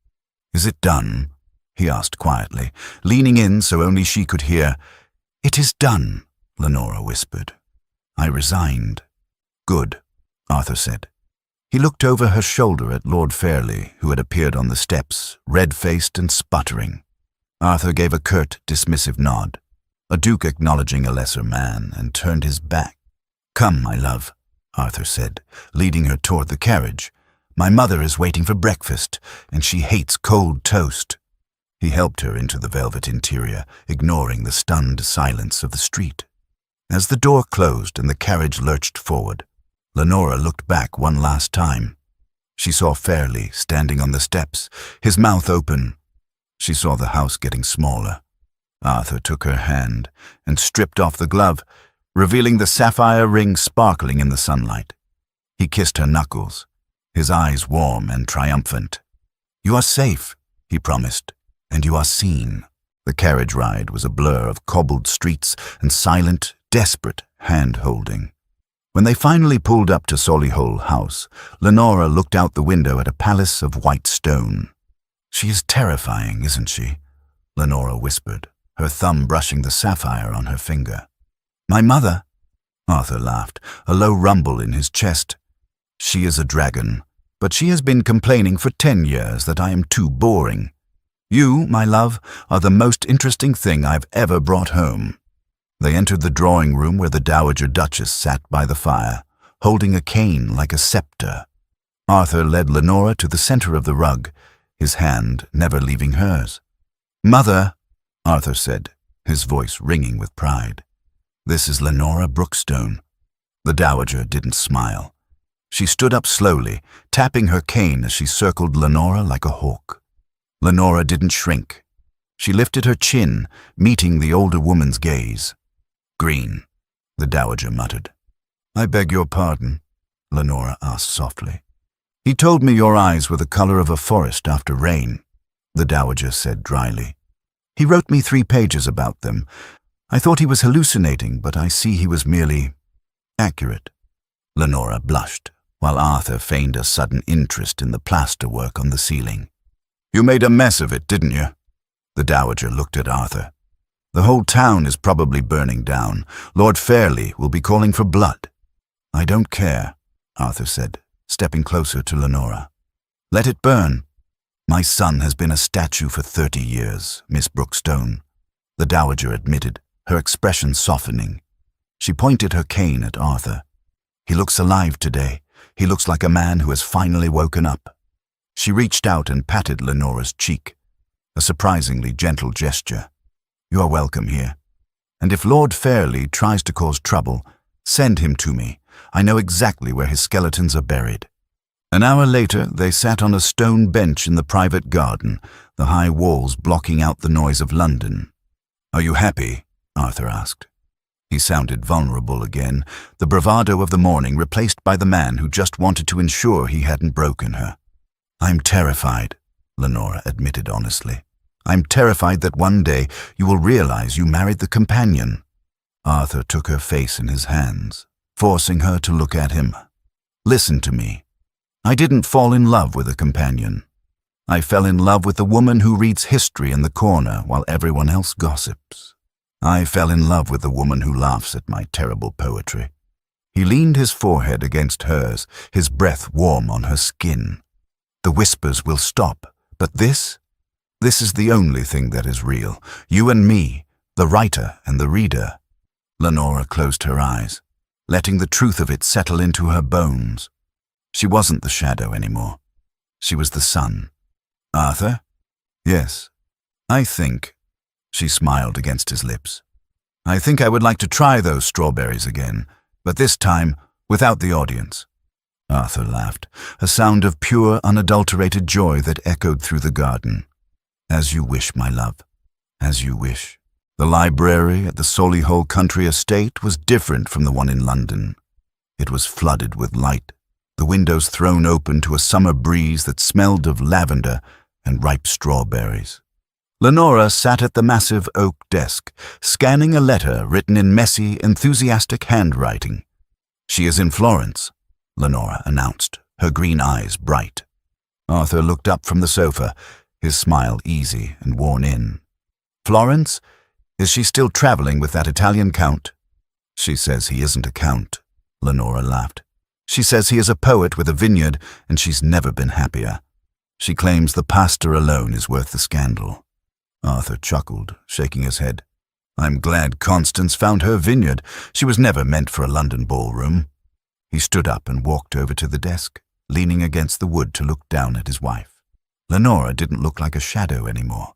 "Is it done?" he asked quietly, leaning in so only she could hear. "It is done," Lenora whispered. "I resigned." "Good," Arthur said. He looked over her shoulder at Lord Fairlie, who had appeared on the steps, red-faced and sputtering. Arthur gave a curt, dismissive nod, a duke acknowledging a lesser man, and turned his back. "Come, my love," Arthur said, leading her toward the carriage. "My mother is waiting for breakfast, and she hates cold toast." He helped her into the velvet interior, ignoring the stunned silence of the street. As the door closed and the carriage lurched forward, Lenora looked back one last time. She saw Fairlie standing on the steps, his mouth open. She saw the house getting smaller. Arthur took her hand and stripped off the glove, revealing the sapphire ring sparkling in the sunlight. He kissed her knuckles, his eyes warm and triumphant. "You are safe," he promised, "and you are seen." The carriage ride was a blur of cobbled streets and silent, desperate hand-holding. When they finally pulled up to Solihull House, Lenora looked out the window at a palace of white stone. "She is terrifying, isn't she?" Lenora whispered. her thumb brushing the sapphire on her finger. "My mother?" Arthur laughed, a low rumble in his chest. "She is a dragon, but she has been complaining for 10 years that I am too boring. You, my love, are the most interesting thing I've ever brought home." They entered the drawing room where the Dowager Duchess sat by the fire, holding a cane like a scepter. Arthur led Lenora to the center of the rug, his hand never leaving hers. "Mother," Arthur said, his voice ringing with pride. "This is Lenora Brookstone." The Dowager didn't smile. She stood up slowly, tapping her cane as she circled Lenora like a hawk. Lenora didn't shrink. She lifted her chin, meeting the older woman's gaze. "Green," the Dowager muttered. "I beg your pardon," Lenora asked softly. "He told me your eyes were the color of a forest after rain," the Dowager said dryly. "He wrote me 3 pages about them. I thought he was hallucinating, but I see he was merely accurate." Lenora blushed, while Arthur feigned a sudden interest in the plasterwork on the ceiling. "You made a mess of it, didn't you?" The Dowager looked at Arthur. "The whole town is probably burning down. Lord Fairley will be calling for blood." "I don't care," Arthur said, stepping closer to Lenora. "Let it burn. My son has been a statue for 30 years, Miss Brookstone," the Dowager admitted, her expression softening. She pointed her cane at Arthur. "He looks alive today. He looks like a man who has finally woken up." She reached out and patted Lenora's cheek, a surprisingly gentle gesture. "You are welcome here. And if Lord Fairley tries to cause trouble, send him to me. I know exactly where his skeletons are buried." An hour later, they sat on a stone bench in the private garden, the high walls blocking out the noise of London. "Are you happy?" Arthur asked. He sounded vulnerable again, the bravado of the morning replaced by the man who just wanted to ensure he hadn't broken her. "I'm terrified," Lenora admitted honestly. "I'm terrified that one day you will realize you married the companion." Arthur took her face in his hands, forcing her to look at him. "Listen to me. I didn't fall in love with a companion. I fell in love with the woman who reads history in the corner while everyone else gossips. I fell in love with the woman who laughs at my terrible poetry." He leaned his forehead against hers, his breath warm on her skin. "The whispers will stop, but this is the only thing that is real. You and me, the writer and the reader." Lenora closed her eyes, letting the truth of it settle into her bones. She wasn't the shadow anymore. She was the sun. "Arthur?" "Yes. I think," she smiled against his lips, "I think I would like to try those strawberries again, but this time without the audience." Arthur laughed, a sound of pure, unadulterated joy that echoed through the garden. "As you wish, my love. As you wish." The library at the Solihull country estate was different from the one in London. It was flooded with light, the windows thrown open to a summer breeze that smelled of lavender and ripe strawberries. Lenora sat at the massive oak desk, scanning a letter written in messy, enthusiastic handwriting. "She is in Florence," Lenora announced, her green eyes bright. Arthur looked up from the sofa, his smile easy and worn in. "Florence? Is she still traveling with that Italian count?" "She says he isn't a count," Lenora laughed. "She says he is a poet with a vineyard, and she's never been happier. She claims the pasta alone is worth the scandal." Arthur chuckled, shaking his head. "I'm glad Constance found her vineyard. She was never meant for a London ballroom." He stood up and walked over to the desk, leaning against the wood to look down at his wife. Lenora didn't look like a shadow anymore.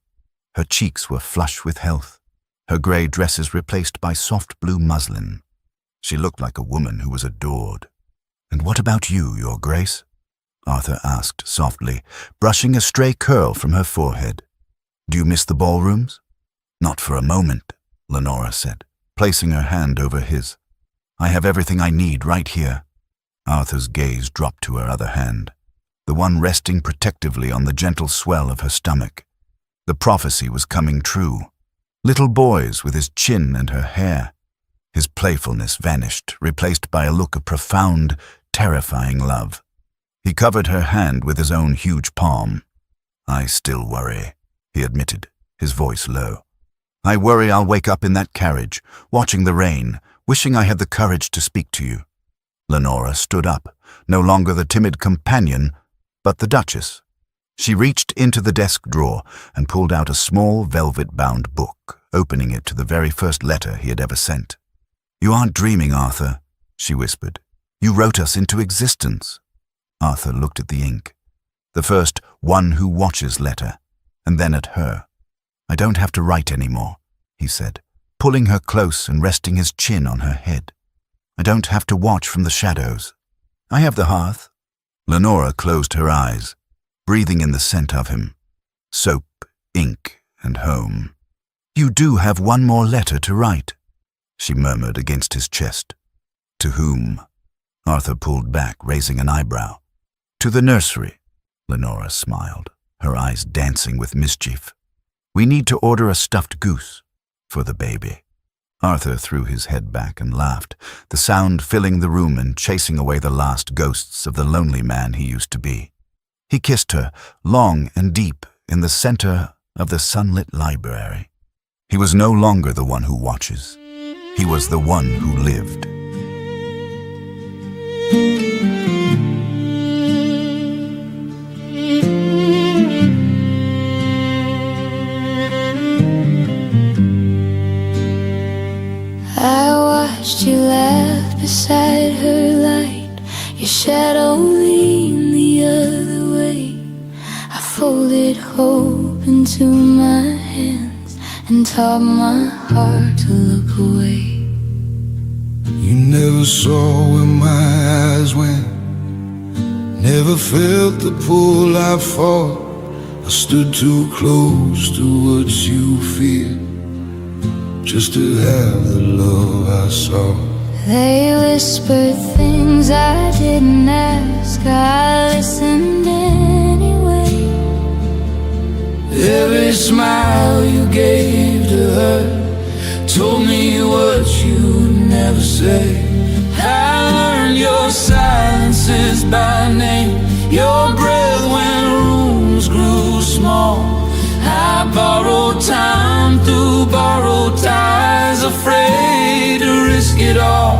Her cheeks were flush with health, her grey dresses replaced by soft blue muslin. She looked like a woman who was adored. "And what about you, Your Grace?" Arthur asked softly, brushing a stray curl from her forehead. "Do you miss the ballrooms?" "Not for a moment," Lenora said, placing her hand over his. "I have everything I need right here." Arthur's gaze dropped to her other hand, the one resting protectively on the gentle swell of her stomach. The prophecy was coming true. Little boys with his chin and her hair. His playfulness vanished, replaced by a look of profound, terrifying love. He covered her hand with his own huge palm. "I still worry," he admitted, his voice low. I worry I'll wake up in that carriage, watching the rain, wishing I had the courage to speak to you." Lenora stood up, no longer the timid companion, but the Duchess. She reached into the desk drawer and pulled out a small velvet-bound book, opening it to the very first letter he had ever sent. "You aren't dreaming, Arthur," she whispered. "You wrote us into existence." Arthur looked at the ink, the first "One Who Watches" letter, and then at her. "I don't have to write any more," he said, pulling her close and resting his chin on her head. "I don't have to watch from the shadows. I have the hearth." Lenora closed her eyes, breathing in the scent of him. Soap, ink, and home. "You do have one more letter to write," she murmured against his chest. "To whom?" Arthur pulled back, raising an eyebrow. "To the nursery," Lenora smiled, her eyes dancing with mischief. "We need to order a stuffed goose for the baby." Arthur threw his head back and laughed, the sound filling the room and chasing away the last ghosts of the lonely man he used to be. He kissed her, long and deep, in the center of the sunlit library. He was no longer the one who watches. He was the one who lived. I watched you laugh beside her light, your shadow lean the other way. I folded hope into my hands and taught my heart to look away. You never saw where my eyes went, never felt the pull I fought. I stood too close to what you feared, just to have the love I saw. They whispered things I didn't ask, I listened anyway. Every smile you gave to her told me what you'd never say. I learned your silences by name, your breath when rooms grew small. I borrowed time through borrowed ties, afraid to risk it all.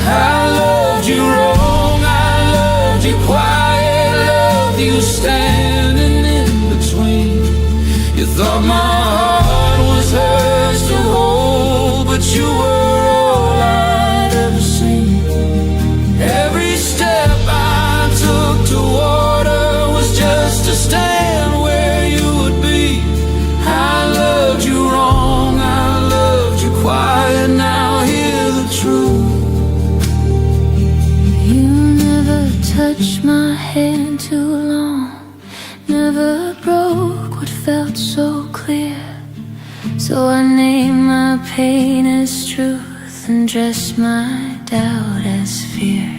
I loved you wrong, I loved you quiet, loved you standing in between. You thought my heart was hers to hold, but you were all I'd ever seen. Every step I took toward her was just to stand where you would be. I loved you wrong, I loved you quiet, now hear the truth. You never touched my hand too long, never broke what felt so clear. So I named my pain as truth and dressed my doubt as fear.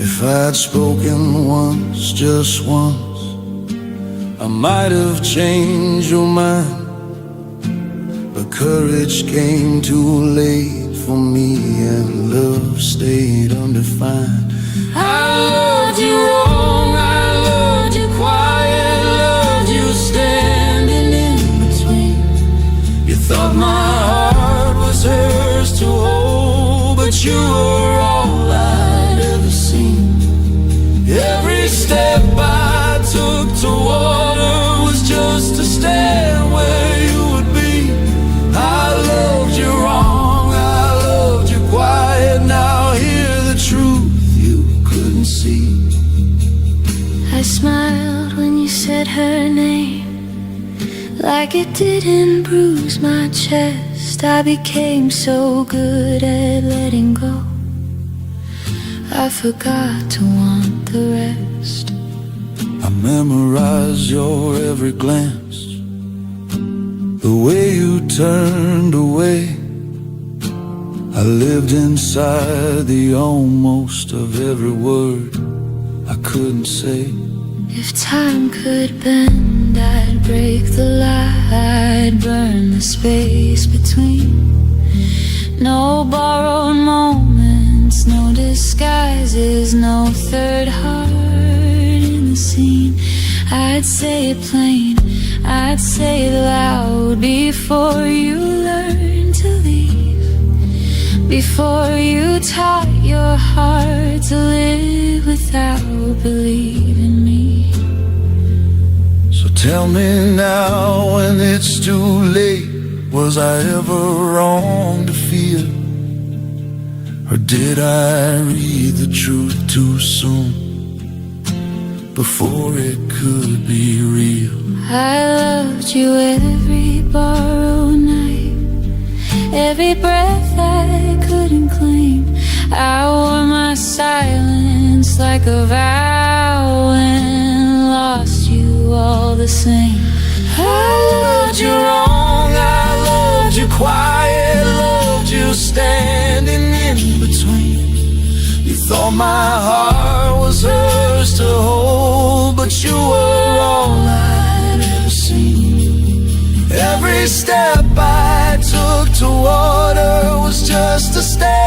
If I'd spoken once, just once, I might have changed your mind. But courage came too late for me, and love stayed undefined. I loved you wrong, I loved you quiet, loved you standing in between. You thought my heart was hers to hold, but you were all I'd ever seen. Every step I took toward her was just to stand where you would be. I loved you wrong, I loved you quiet, now hear the truth you couldn't see. I smiled when you said her name, like it didn't bruise my chest. I became so good at letting go, I forgot to want the rest. I memorized your every glance, the way you turned away. I lived inside the almost of every word I couldn't say. If time could bend, I'd break the lie, I'd burn the space between. No borrowed moments, no disguises, no third heart in the scene. I'd say it plain, I'd say it loud before you learned to leave, before you taught your heart to live without believing me. So tell me now when it's too late, was I ever wrong to fear? Or did I read the truth too soon, before it could be real? I loved you every borrowed night, every breath I couldn't claim. I wore my silence like a vow and lost you all the same. I loved you wrong, I loved you quiet, loved you standing in between. You thought my heart was hers to hold, but you were all I'd ever seen. Every step I took toward her was just a step